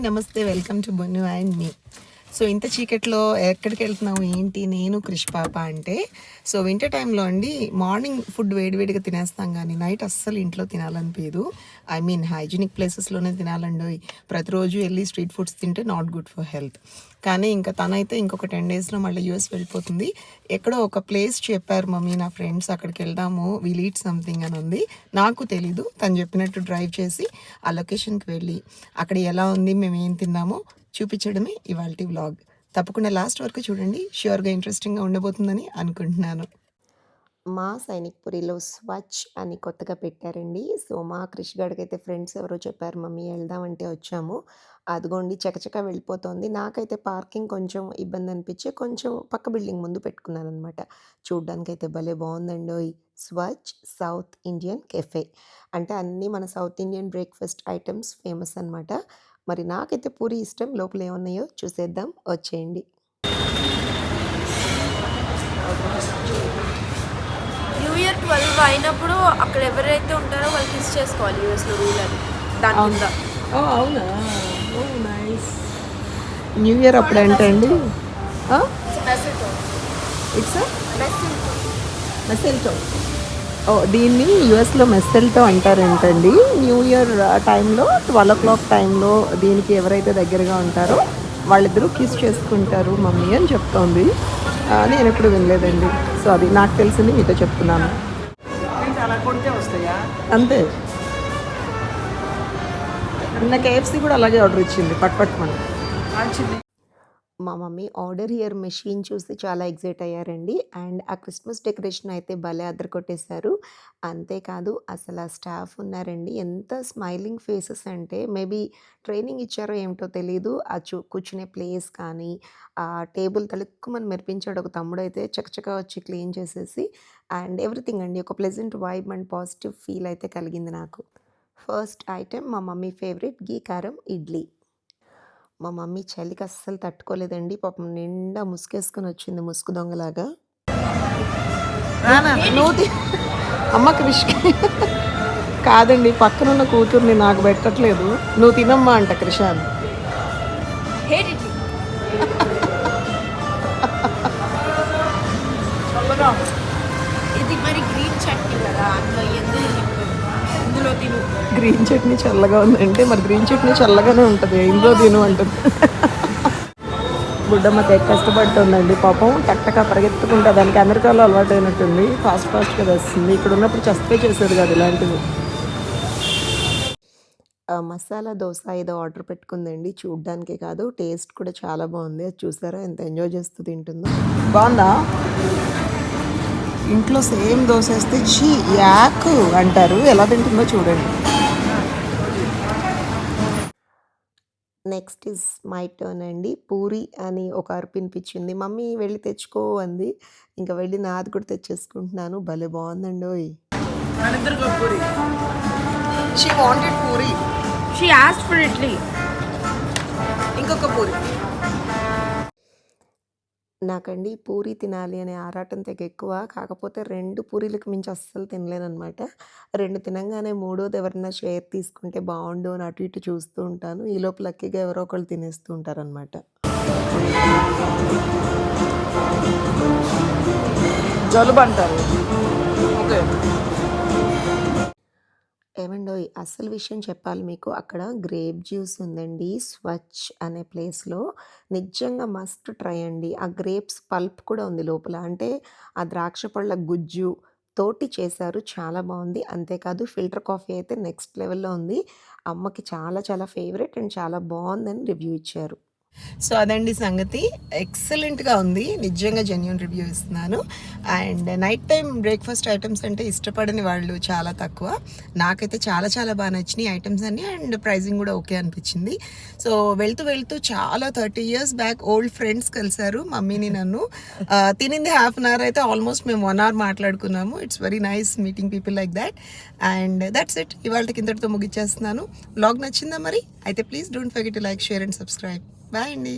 నమస్తే, welcome to బొన్ను and me. So ఇంత చీకట్లో ఎక్కడికి వెళ్తున్నాము ఏంటి, నేను క్రిష్ పాప అంటే, సో వింటర్ టైంలో అండి మార్నింగ్ ఫుడ్ వేడివేడిగా తినేస్తాం కానీ నైట్ అస్సలు ఇంట్లో తినాలనిపించదు. ఐ మీన్ హైజీనిక్ ప్లేసెస్లోనే తినాలండి. ప్రతిరోజు వెళ్ళి స్ట్రీట్ ఫుడ్స్ తింటే నాట్ గుడ్ ఫర్ హెల్త్. కానీ ఇంకా తనైతే ఇంకొక 10 డేస్లో మళ్ళీ యూఎస్ వెళ్ళిపోతుంది. ఎక్కడో ఒక ప్లేస్ చెప్పారు మమ్మీ, నా ఫ్రెండ్స్ అక్కడికి వెళ్దాము, వీల్ ఈట్ సంథింగ్ అని ఉంది. నాకు తెలీదు, తను చెప్పినట్టు డ్రైవ్ చేసి ఆ లొకేషన్కి వెళ్ళి అక్కడ ఎలా ఉంది, మేము ఏం తిన్నామో చూపించడమే ఇవాల్టి వ్లాగ్. తప్పకుండా లాస్ట్ వరకు చూడండి, ష్యూర్గా ఇంట్రెస్టింగ్గా ఉండబోతుందని అనుకుంటున్నాను. మా సైనిక్పురిలో స్వచ్ అని కొత్తగా పెట్టారండి. సో మా క్రిష్ గాడికైతే ఫ్రెండ్స్ ఎవరో చెప్పారు, మమ్మీ వెళ్దామంటే వచ్చాము. అదిగోండి చకచకా వెళ్ళిపోతుంది. నాకైతే పార్కింగ్ కొంచెం ఇబ్బంది అనిపించి కొంచెం పక్క బిల్డింగ్ ముందు పెట్టుకున్నానమాట. చూడ్డానికైతే భలే బాగుందండి. స్వచ్ సౌత్ ఇండియన్ కెఫే అంటే అన్నీ మన south Indian breakfast items famous అనమాట. మరి నాకైతే పూరి ఇష్టం. లోపల ఏమున్నాయో చూసేద్దాం, వచ్చేయండి. న్యూ ఇయర్ 12 అయినప్పుడు అక్కడ ఎవరైతే ఉంటారో వాళ్ళు కిస్ చేసుకోవాలి. యూఎస్లో రూల్ అది దాని కింద. అవునా, నైస్. న్యూ ఇయర్ అప్పుడు ఏంటండి? ఇట్స్ మెసెల్టో. దీన్ని యూఎస్లో మెసెల్టో అంటారేంటండి. న్యూ ఇయర్ టైంలో 12 o'clock టైంలో దీనికి ఎవరైతే దగ్గరగా ఉంటారో వాళ్ళిద్దరూ కిస్ చేసుకుంటారు మమ్మీ అని చెప్తోంది. నేను ఎప్పుడు వినలేదండి. సో అది నాకు తెలిసింది మీతో చెప్తున్నాను. అంతే. నిన్న KFC కూడా అలాగే ఆర్డర్ ఇచ్చింది, పట్మని. మా మమ్మీ ఆర్డర్ హియర్ మెషిన్ చూసి చాలా ఎగ్జైట్ అయ్యారండి. అండ్ ఆ క్రిస్మస్ డెకరేషన్ అయితే భలే అదరకొట్టేశారు. అంతేకాదు అసలు ఆ స్టాఫ్ ఉన్నారండి, ఎంత స్మైలింగ్ ఫేసెస్ అంటే మేబీ ట్రైనింగ్ ఇచ్చారో ఏమిటో తెలీదు. ఆ కూర్చునే ప్లేస్ కానీ ఆ టేబుల్ తలుక్కుమని మెరిపించాడు ఒక తమ్ముడైతే, చకచకా వచ్చి క్లీన్ చేసేసి. అండ్ ఎవ్రీథింగ్ అండి, ఒక pleasant vibe and positive feel అయితే కలిగింది నాకు. ఫస్ట్ ఐటెం మా మమ్మీ ఫేవరెట్ గీ కారం ఇడ్లీ. మా మమ్మీ చలికి అస్సలు తట్టుకోలేదండి. పాపం నిండా ముసుగేసుకొని వచ్చింది, ముసుగు దొంగలాగా. అమ్మ క్రిష్ కాదండి, పక్కనున్న కూతుర్ని నాకు పెట్టట్లేదు, నువ్వు తినమ్మా అంట క్రిషాన్. ఇది మరి గ్రీన్ చట్నీ కదా, అందులో ఇందులో తిను. గ్రీన్ చట్నీ చల్లగా ఉందంటే మరి గ్రీన్ చట్నీ చల్లగానే ఉంటుంది, ఇందులో తిను అంటుంది. బుడ్డమ్మ తెగ కష్టపడుతుందండి పాపం. టక్టగా పరిగెత్తుకుంటే దానికి అమెరికాలో అలవాటు అయినట్టుంది, ఫాస్ట్గా వస్తుంది. ఇక్కడ ఉన్నప్పుడు చస్తే చేసేది కాదు ఇలాంటివి. మసాలా దోశ ఏదో ఆర్డర్ పెట్టుకుందండి. చూడ్డానికే కాదు టేస్ట్ కూడా చాలా బాగుంది. అది చూసారా ఎంత ఎంజాయ్ చేస్తూ తింటుందో. బాగుందా? ఇంట్లో సేమ్ దోశ వేస్తే చీ యాక్ అంటారు, ఎలా తింటుందో చూడండి. నెక్స్ట్ ఇస్ మై టర్న్ అండి. పూరి అని ఒక అరుపు వినిపించింది. మమ్మీ వెళ్ళి తెచ్చుకో అంది. ఇంకా వెళ్ళి నాది కూడా తెచ్చేసుకుంటున్నాను. భలే బాగుందండి. She wanted puri, she asked for idli. ఇంకొక పూరి. నాకండి పూరి తినాలి అనే ఆరాటం తెగ ఎక్కువ. కాకపోతే 2 పూరీలకు మించి అస్సలు తినలేనమాట. 2 తినంగానే మూడోది ఎవరైనా షేర్ తీసుకుంటే బాగుండు అని అటు ఇటు చూస్తూ ఉంటాను. ఈలోపు లక్కీగా ఎవరో ఒకళ్ళు తినేస్తూ ఉంటారనమాట. జలుబు అంటారు. ఓకే. ఏమండోయ్ అసలు విషయం చెప్పాలి మీకు, అక్కడ గ్రేప్ జ్యూస్ ఉందండి స్వచ్ అనే ప్లేస్లో. నిజంగా మస్ట్ ట్రై అండి. ఆ గ్రేప్స్ పల్ప్ కూడా ఉంది లోపల, అంటే ఆ ద్రాక్ష పళ్ళ గుజ్జు తోటి చేశారు, చాలా బాగుంది. అంతేకాదు ఫిల్టర్ కాఫీ అయితే నెక్స్ట్ లెవెల్లో ఉంది. అమ్మకి చాలా చాలా ఫేవరెట్ అండ్ చాలా బాగుందని రివ్యూ ఇచ్చారు. సో అదండి సంగతి. ఎక్సలెంట్గా ఉంది, నిజంగా జెన్యూన్ రివ్యూ ఇస్తున్నాను. And night time breakfast items అంటే ఇష్టపడని వాళ్ళు చాలా తక్కువ. నాకైతే చాలా చాలా బాగా నచ్చినాయి ఐటమ్స్ అన్నీ. అండ్ ప్రైజింగ్ కూడా ఓకే అనిపించింది. సో వెళ్తూ వెళ్తూ చాలా 30 years బ్యాక్ ఓల్డ్ ఫ్రెండ్స్ కలిసారు మమ్మీని నన్ను. తినింది ½ an hour అయితే ఆల్మోస్ట్ మేము 1 hour మాట్లాడుకున్నాము. It's very nice meeting people like that. And that's it, ఇవాళకి ఇంతటితో ముగిచ్చేస్తున్నాను. వ్లాగ్ నచ్చిందా మరి? అయితే please don't forget to like, share and subscribe. Bye అండి.